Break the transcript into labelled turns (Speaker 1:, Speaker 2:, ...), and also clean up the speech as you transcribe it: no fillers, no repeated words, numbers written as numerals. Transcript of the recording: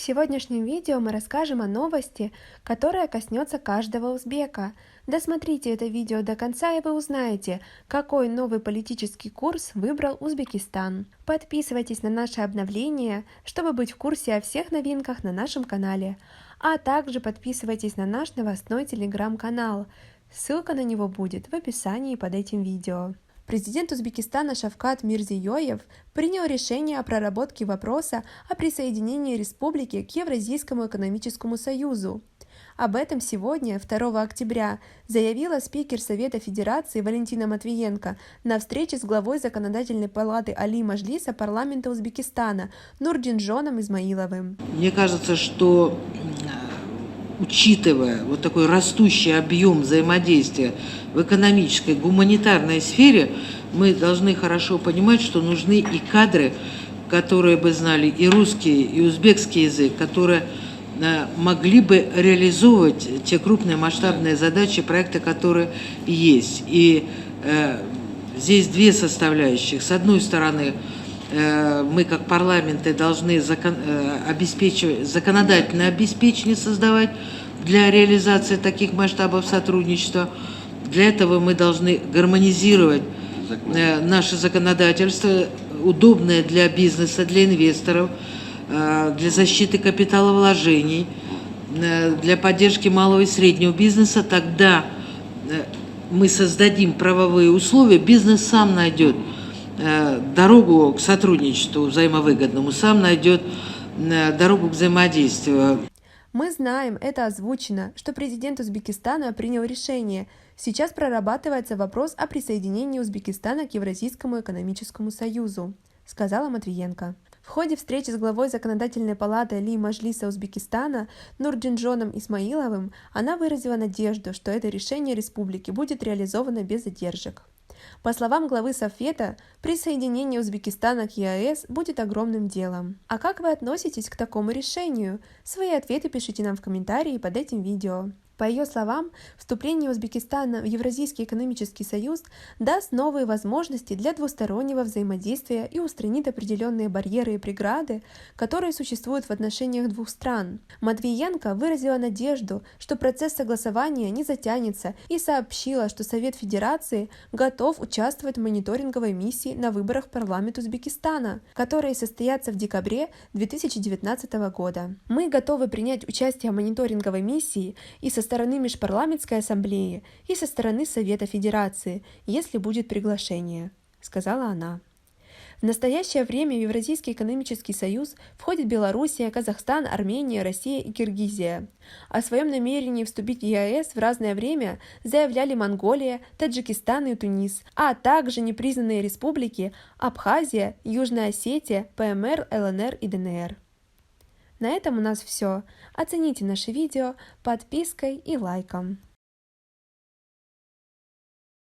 Speaker 1: В сегодняшнем видео мы расскажем о новости, которая коснется каждого узбека. Досмотрите это видео до конца, и вы узнаете, какой новый политический курс выбрал Узбекистан. Подписывайтесь на наши обновления, чтобы быть в курсе о всех новинках на нашем канале. А также подписывайтесь на наш новостной телеграм-канал. Ссылка на него будет в описании под этим видео. Президент Узбекистана Шавкат Мирзиёев принял решение о проработке вопроса о присоединении республики к Евразийскому экономическому союзу. Об этом сегодня, 2 октября, заявила спикер Совета Федерации Валентина Матвиенко на встрече с главой Законодательной палаты Али Маджлиса парламента Узбекистана Нурджинжоном Исмаиловым.
Speaker 2: Мне кажется, что учитывая вот такой растущий объем взаимодействия в экономической, гуманитарной сфере, мы должны хорошо понимать, что нужны и кадры, которые бы знали и русский, и узбекский язык, которые могли бы реализовывать те крупные масштабные задачи, проекты, которые есть. И здесь две составляющих. С одной стороны, мы как парламенты должны законодательное обеспечение создавать для реализации таких масштабов сотрудничества. Для этого мы должны гармонизировать наше законодательство, удобное для бизнеса, для инвесторов, для защиты капиталовложений, для поддержки малого и среднего бизнеса. Тогда мы создадим правовые условия, бизнес сам найдет дорогу к сотрудничеству взаимовыгодному, сам найдет дорогу к взаимодействию.
Speaker 1: Мы знаем, это озвучено, что президент Узбекистана принял решение. Сейчас прорабатывается вопрос о присоединении Узбекистана к Евразийскому экономическому союзу, сказала Матвиенко. В ходе встречи с главой Законодательной палаты Али Маджлиса Узбекистана Нурджинжоном Исмаиловым она выразила надежду, что это решение республики будет реализовано без задержек. По словам главы Совета, присоединение Узбекистана к ЕАЭС будет огромным делом. А как вы относитесь к такому решению? Свои ответы пишите нам в комментарии под этим видео. По ее словам, вступление Узбекистана в Евразийский экономический союз даст новые возможности для двустороннего взаимодействия и устранит определенные барьеры и преграды, которые существуют в отношениях двух стран. Матвиенко выразила надежду, что процесс согласования не затянется, и сообщила, что Совет Федерации готов участвовать в мониторинговой миссии на выборах в парламент Узбекистана, которые состоятся в декабре 2019 года. Мы готовы принять участие в мониторинговой миссии и со стороны Межпарламентской ассамблеи и со стороны Совета Федерации, если будет приглашение, сказала она. В настоящее время в Евразийский экономический союз входят Белоруссия, Казахстан, Армения, Россия и Киргизия. О своем намерении вступить в ЕАЭС в разное время заявляли Монголия, Таджикистан и Тунис, а также непризнанные республики Абхазия, Южная Осетия, ПМР, ЛНР и ДНР. На этом у нас все. Оцените наше видео подпиской и лайком.